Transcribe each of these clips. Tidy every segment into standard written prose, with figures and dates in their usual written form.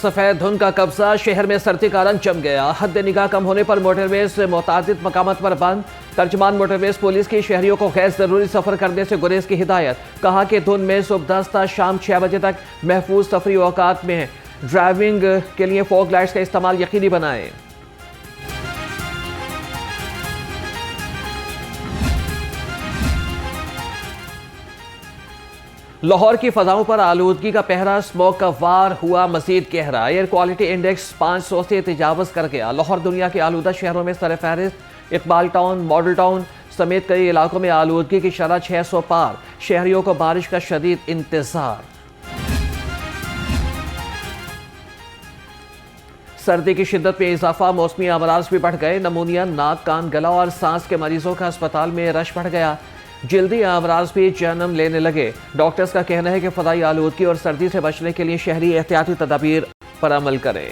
सफेद धुंध का कब्जा, शहर में सर्दी का रंग जम गया। हद निगाह कम होने पर मोटरवेज मुतादिद मकामात पर बंद। तर्जमान मोटरवेज पुलिस की शहरियों को गैर जरूरी सफर करने से गुरेज की हिदायत। कहा कि धुंध में सुबह 10 था शाम 6 बजे तक महफूज सफरी औकात में ड्राइविंग के लिए फॉग लाइट्स का इस्तेमाल यकीनी बनाएं। लाहौर की फजाओं पर आलूदगी का पहरा, स्मोक का वार हुआ मजीद गहरा। एयर क्वालिटी इंडेक्स 500 से तजावज़ कर गया। लाहौर दुनिया के आलूदा शहरों में सरफहरिस्त। इकबाल टाउन, मॉडल टाउन समेत कई इलाकों में आलूदगी की शरह 600 पार। शहरियों को बारिश का शदीद इंतजार। सर्दी की शिद्दत में इजाफा, मौसमी अमराज भी बढ़ गए। नमूनिया, नाक, कान, गला और सांस के मरीजों का अस्पताल में रश बढ़ गया। जल्दी अमराज भी जन्म लेने लगे। डॉक्टर्स का कहना है कि फदाई आलूदगी और सर्दी से बचने के लिए शहरी एहतियाती तदाबीर पर अमल करें।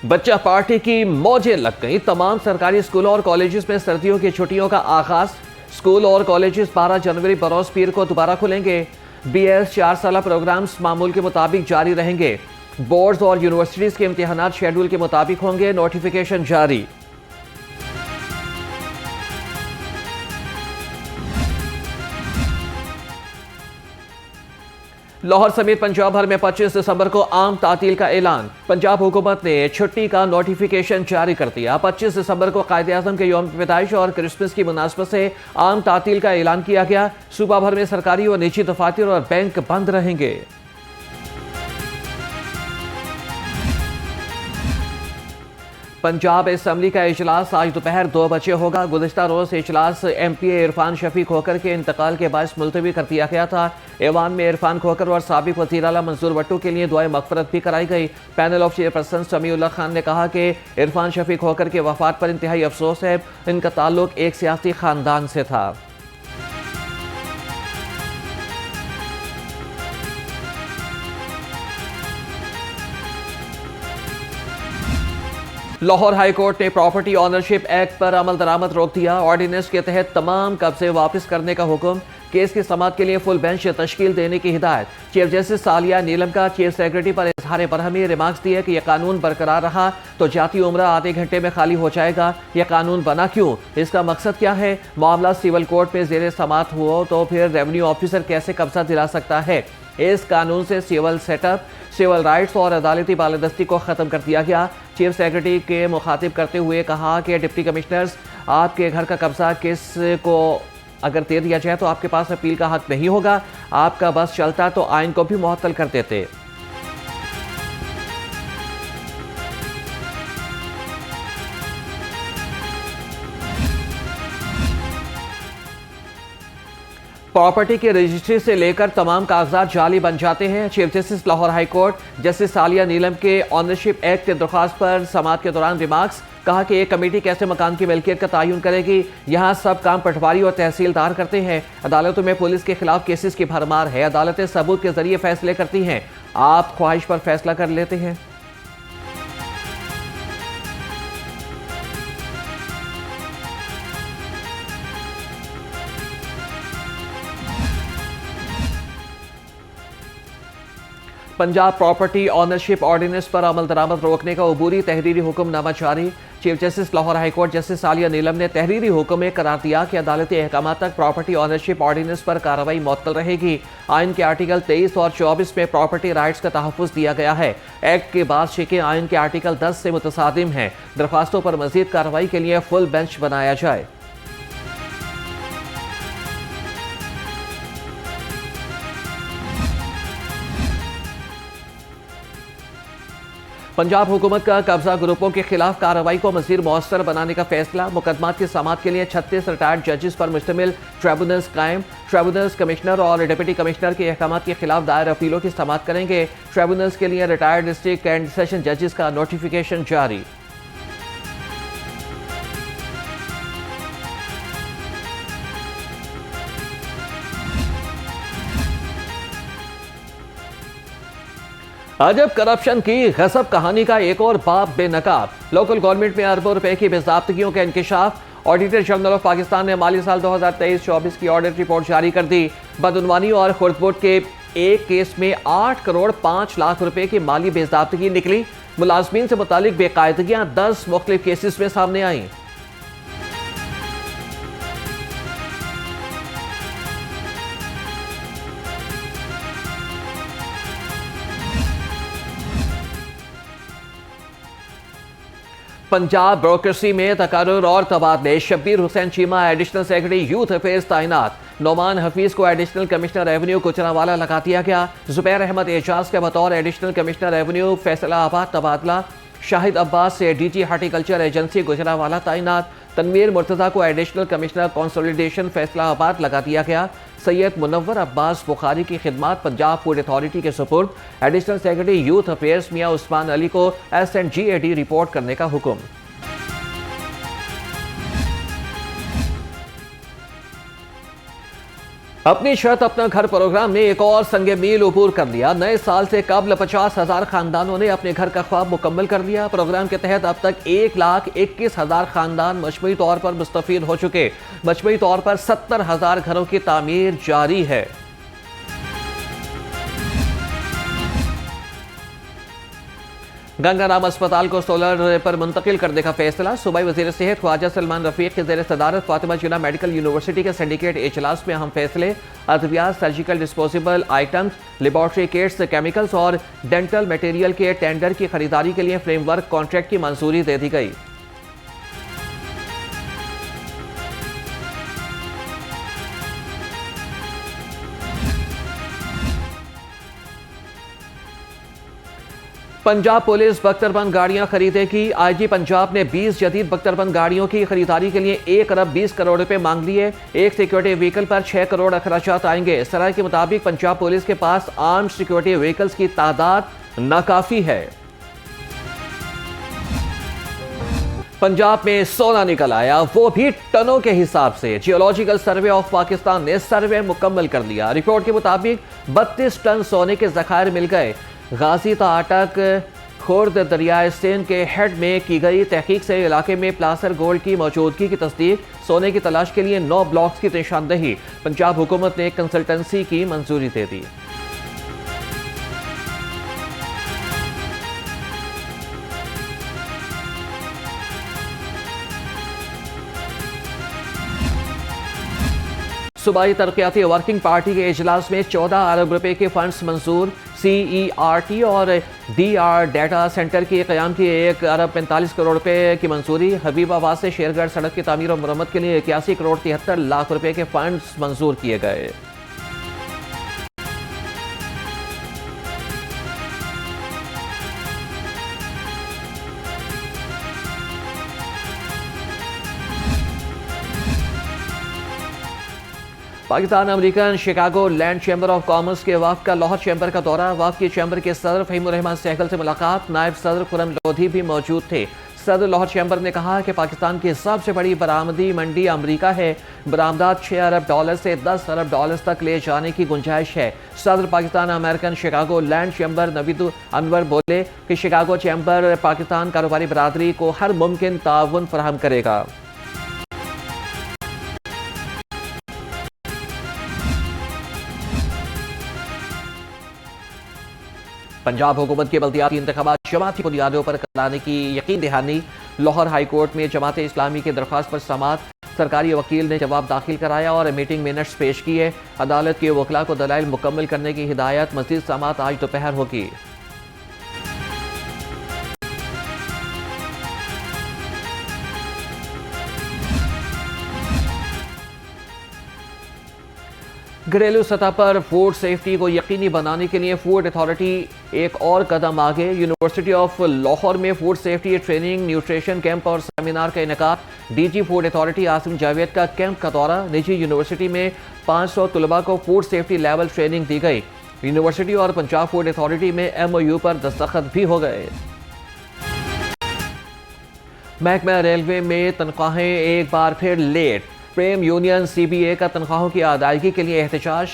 बच्चा पार्टी की मौजें लग गई। तमाम सरकारी स्कूलों और कॉलेजेस में सर्दियों की छुट्टियों का आगाज। स्कूल और कॉलेजेस 12 जनवरी बरोज पीर को दोबारा खुलेंगे। BS 4 साला प्रोग्राम्स मामूल के मुताबिक जारी रहेंगे। बोर्ड्स और यूनिवर्सिटीज के इम्तिहानात शेड्यूल के मुताबिक होंगे। नोटिफिकेशन जारी। लाहौर समेत पंजाब भर में 25 दिसंबर को आम तातील का ऐलान। पंजाब हुकूमत ने छुट्टी का नोटिफिकेशन जारी कर दिया। 25 दिसंबर को कायदे आज़म के यौम पैदाइश और क्रिसमस की मुनासबत से आम तातील का ऐलान किया गया। सूबा भर में सरकारी और निजी दफातर और बैंक बंद रहेंगे। पंजाब असम्बली का इजलास आज दोपहर 2 बजे होगा। गुज़िश्ता रोज इजलास MPA इरफान शफी खोकर के इंतकाल के बायस मुलतवी कर दिया गया था। ऐवान में इरफान खोकर और साबिक वज़ीर आला मंसूर भट्टो के लिए दुआए मग़फ़िरत भी कराई गई। Panel of chairperson Samiullah Khan ने कहा कि इरफान शफी खोकर के वफ़ात पर इंतहाई अफसोस है। इनका ताल्लुक एक सियासी ख़ानदान से था। लाहौर हाई कोर्ट ने प्रॉपर्टी ऑनरशिप एक्ट पर अमल दरामद रोक दिया। ऑर्डिनेंस के तहत तमाम कब्जे वापस करने का हुक्म। केस की समाअत के लिए फुल बेंच तश्कील देने की हिदायत। चीफ जस्टिस सालिया नीलम का चीफ सेक्रेटरी पर इजहार बरहमी। रिमार्क्स दिए कि यह कानून बरकरार रहा तो जाती उम्र आधे घंटे में खाली हो जाएगा। यह कानून बना क्यों, इसका मकसद क्या है? मामला सिविल कोर्ट में जेर समाअत हो तो फिर रेवेन्यू ऑफिसर कैसे कब्जा दिला सकता है? इस कानून से सिविल सेटअप, सिविल राइट्स और अदालती बालादस्ती को ख़त्म कर दिया गया। चीफ सेक्रेटरी के मुखातिब करते हुए कहा कि डिप्टी कमिश्नर्स, आपके घर का कब्जा किस को अगर दे दिया जाए तो आपके पास अपील का हक नहीं होगा। आपका बस चलता तो आइन को भी मुअत्तल कर देते। प्रॉपर्टी की रजिस्ट्री से लेकर तमाम कागजात जाली बन जाते हैं। Chief justice Lahore high court justice Saliya Neelam के ऑनरशिप एक्ट की दरख्वास्त पर समाअत के दौरान रिमार्क्स। कहा कि एक कमेटी कैसे मकान की मिल्कियत का तयन करेगी? यहाँ सब काम पटवारी और तहसीलदार करते हैं। अदालतों में पुलिस के खिलाफ केसेस की भरमार है। अदालतें सबूत के जरिए फैसले करती हैं। आप ख्वाहिश पर फैसला कर लेते हैं। पंजाब प्रॉपर्टी ऑनरशिप ऑर्डिनेंस पर अमल दरामद रोकने का अबूरी तहरीरी हुक्मनामा जारी। Chief justice Lahore high court justice Saliya Neelam ने तहरीरी हुक्म में करार दिया कि अदालती अहकाम तक प्रॉपर्टी ऑनरशिप ऑर्डिनेंस पर कार्रवाई मुअत्तल रहेगी। आइन के आर्टिकल 23 और 24 में प्रॉपर्टी राइट्स का तहफ़्फ़ुज़ दिया गया है। एक्ट के बाद शिकें आइन के आर्टिकल 10 से मुतसादिम हैं। दरख्वास्तों पर मजीद कार्रवाई के लिए फुल बेंच बनाया जाए। पंजाब हुकूमत का कब्जा ग्रुपों के खिलाफ कार्रवाई को मज़ीद मौसर बनाने का फैसला। मुकदमात की समाअत के लिए 36 रिटायर्ड जजेस पर मुश्तमिल ट्रिब्यूनल्स कायम। ट्रिब्यूनल्स कमिश्नर और डिप्टी कमिश्नर के अहकामात के खिलाफ दायर अपीलों की समाअत करेंगे। ट्रिब्यूनल्स के लिए रिटायर्ड डिस्ट्रिक्ट एंड सेशन जजेस का नोटिफिकेशन जारी। अजब करप्शन की गजब कहानी का एक और बाब बेनकाब। लोकल गवर्नमेंट में अरबों रुपए की बेज़ाब्तगियों का इंकशाफ। ऑडिटर जनरल ऑफ पाकिस्तान ने माली साल 2023-24 की ऑडिट रिपोर्ट जारी कर दी। बदउनवानी और खुर्दबुर्द के एक केस में 8 करोड़ 5 लाख रुपए की माली बेज़ाब्तगी निकली। मुलाजमीन से मुतालिक बेकायदगियां 10 मुख्तलिफ केसेस में सामने आईं। पंजाब ब्यूरोक्रेसी में तकर्रुर और तबादले। Shabbir Hussain Cheema additional secretary youth affairs तैनात। नोमान हफीज को एडिशनल कमिश्नर रेवेन्यू गुजरांवाला लगा दिया गया। जुबैर अहमद एजाज के बतौर एडिशनल कमिश्नर रेवेन्यू फैसलाबाद तबादला। शाहिद अब्बास से डीजी हार्टिकल्चर एजेंसी गुजरांवाला तैनात। तनवीर मुर्तजा को एडिशनल कमिश्नर कंसोलिडेशन फैसलाबाद लगा दिया गया। सैयद मुनव्वर अब्बास बुखारी की खिदमात पंजाब फूड अथॉरिटी के सुपुर्द। एडिशनल सेक्रेटरी यूथ अफेयर्स मियां उस्मान अली को SNGAD रिपोर्ट करने का हुक्म। अपनी छत अपना घर प्रोग्राम ने एक और संगे मील उबूर कर लिया। नए साल से कबल 50,000 खानदानों ने अपने घर का ख्वाब मुकम्मल कर लिया। प्रोग्राम के तहत अब तक 1,21,000 खानदान मजमूई तौर पर मुस्तफीद हो चुके। मजमूई तौर पर 70,000 घरों की तामीर जारी है। गंगाराम अस्पताल को सोलर पर मुंतकिल करने का फैसला। सूबाई वजीर सेहत ख्वाजा सलमान रफीक के ज़ेर सदारत फातिमा जिन्ना मेडिकल यूनिवर्सिटी के सिंडिकेट इजलास में अहम फैसले। अद्वियात, surgical disposable items, laboratory kits, chemicals और डेंटल मटेरियल के टेंडर की खरीदारी के लिए फ्रेमवर्क कॉन्ट्रैक्ट की मंजूरी दे दी गई। पंजाब पुलिस बख्तरबंद गाड़ियां खरीदेगी। IG पंजाब ने 20 जदीद बख्तरबंद गाड़ियों की खरीदारी के लिए 1 अरब 20 करोड़ रुपए मांग लिए। एक सिक्योरिटी व्हीकल पर 6 करोड़ अखराजात आएंगे। सराय के मुताबिक पंजाब पुलिस के पास आर्म सिक्योरिटी व्हीकल्स की तादाद नाकाफी है। पंजाब में सोना निकल आया, वो भी टनों के हिसाब से। जियोलॉजिकल सर्वे ऑफ पाकिस्तान ने सर्वे मुकम्मल कर लिया। रिपोर्ट के मुताबिक 32 टन सोने के जखायर मिल गए। गाजी ताटक खुर्द दरियाए सिंध के हेड में की गई तहकीक से इलाके में प्लासर गोल्ड की मौजूदगी की तस्दीक। सोने की तलाश के लिए 9 ब्लॉक्स की निशानदही। पंजाब हुकूमत ने कंसल्टेंसी की मंजूरी दे दी। सूबाई तरक्याती वर्किंग पार्टी के इजलास में 14 अरब रुपए के फंड्स मंजूर। CERT और DR डेटा सेंटर के क़याम की 1 अरब 45 करोड़ रुपए की मंजूरी। हबीबाबाद से शेरगढ़ सड़क की तामीर और मरम्मत के लिए 81 करोड़ 73 लाख रुपए के फंड्स मंजूर किए गए। Pakistan American Chicago land chamber of commerce के वफ़द का लाहौर चैम्बर का दौरा। वफ़द की चैम्बर के सदर फ़हीमुर रहमान सहगल से मुलाकात। नायब सदर खुरम लोधी भी मौजूद थे। सदर लाहौर चैम्बर ने कहा कि पाकिस्तान की सबसे बड़ी बरामदी मंडी अमरीका है। बरामदात $6 अरब से $10 अरब तक ले जाने की गुंजाइश है। सदर Pakistan American Chicago land chamber Naveed Anwar बोले कि शिकागो चैम्बर पाकिस्तान कारोबारी बरादरी को हर मुमकिन ताउन फराहम करेगा। पंजाब हुकूमत के बल्दियाती इंतखाबात जमाती बुनियादों पर कराने की यकीन दहानी। लाहौर हाई कोर्ट में जमात इस्लामी की दरख्वास्त पर समाअत। सरकारी वकील ने जवाब दाखिल कराया और मीटिंग मिनट्स पेश किए। अदालत के वकला को दलाइल मुकम्मल करने की हिदायत। मज़ीद समाअत आज दोपहर होगी। घरेलू सतह पर फूड सेफ्टी को यकीनी बनाने के लिए फूड अथॉरिटी एक और कदम आगे। यूनिवर्सिटी ऑफ लाहौर में food safety training, nutrition camp और सेमिनार का इनेकाद। DG food authority Asim Javed का कैंप का दौरा। निजी यूनिवर्सिटी में 500 तलबा को फूड सेफ्टी लेवल ट्रेनिंग दी गई। यूनिवर्सिटी और पंजाब फूड अथॉरिटी में MOU पर दस्तखत भी हो गए। महकमा रेलवे में तनख्वाहें एक बार फिर लेट। प्रेम यूनियन CBA का तनख्वाहों की अदायगी के लिए एहतजाज।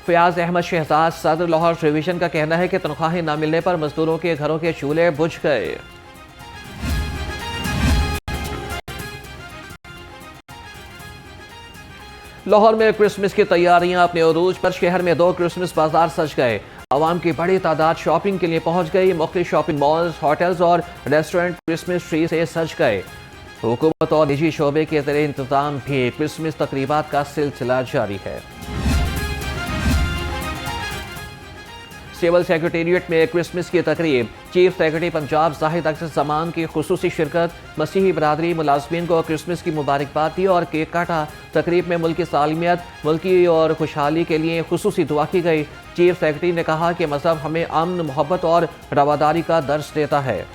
फयाज अहमद शहजाद सदर लाहौर डिवीजन का कहना है कि तनख्वाहें न मिलने पर मजदूरों के घरों के चूल्हे बुझ गए। लाहौर में क्रिसमस की तैयारियां अपने उरूज पर। शहर में 2 क्रिसमस बाजार सज गए। आवाम की बड़ी तादाद शॉपिंग के लिए पहुंच गई। मुख्तलिफ शॉपिंग मॉल्स, होटल्स और रेस्टोरेंट क्रिसमस ट्री से सज गए। हुकूमत और निजी शोबे के ज़रिए इंतजाम भी क्रिसमस तकरीबात का सिलसिला जारी है। सिविल सेक्रेटेरिएट में क्रिसमस की तकरीब। चीफ सेक्रेटरी पंजाब जाहिद अख्तर जमान की खुसूसी शिरकत। मसीही बरादरी मुलाजमीन को क्रिसमस की मुबारकबाद दी और केक काटा। तकरीब में मुल्क की सालमियत, मुल्की और खुशहाली के लिए खुसूसी दुआ की गई। चीफ सेक्रेटरी ने कहा कि मजहब हमें अमन, मोहब्बत और रवादारी का दर्ज देता है।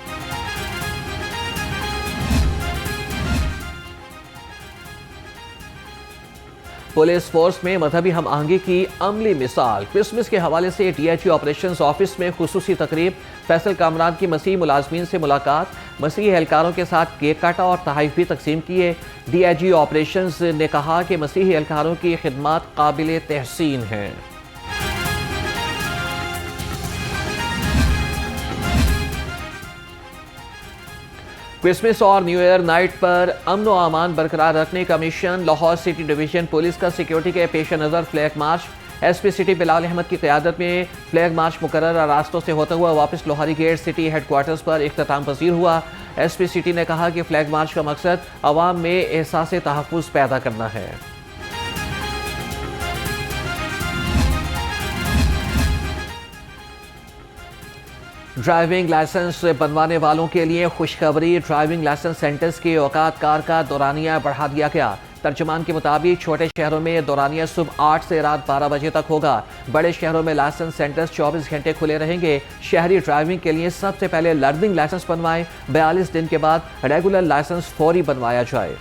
पुलिस फोर्स में मजहबी हम आहंगी की अमली मिसाल। क्रिसमस के हवाले से डीआईजी ऑपरेशंस ऑफिस में खुसूसी तकरीब। फैसल कामरान की मसीही मुलाजमीन से मुलाकात। मसीही एहलकारों के साथ केक काटा और तोहफे भी तकसीम किए। डीआईजी ऑपरेशंस ने कहा कि मसीही एहलकारों की खिदमत काबिल तहसीन हैं। क्रिसमस और न्यू ईयर नाइट पर अमन व अमान बरकरार रखने का मिशन। लाहौर सिटी डिवीजन पुलिस का सिक्योरिटी के पेश नज़र flag march. SP city Bilal Ahmad की क़यादत में फ्लैग मार्च मुकर्रर रास्तों से होता हुआ वापस लोहारी गेट सिटी हेडक्वार्टर्स पर इख्तिताम पजीर हुआ। एसपी सिटी ने कहा कि फ्लैग मार्च का मकसद अवाम में एहसास तहफ़्फ़ुज़ पैदा करना है। ड्राइविंग लाइसेंस बनवाने वालों के लिए खुशखबरी। ड्राइविंग लाइसेंस सेंटर्स के औकात कार का दौरानिया बढ़ा दिया गया। तर्जुमान के मुताबिक छोटे शहरों में दौरानिया सुबह 8 से रात 12 बजे तक होगा। बड़े शहरों में लाइसेंस सेंटर्स 24 घंटे खुले रहेंगे। शहरी ड्राइविंग के लिए सबसे पहले लर्निंग लाइसेंस बनवाएं। 42 दिन के बाद रेगुलर लाइसेंस फौरी बनवाया जाए।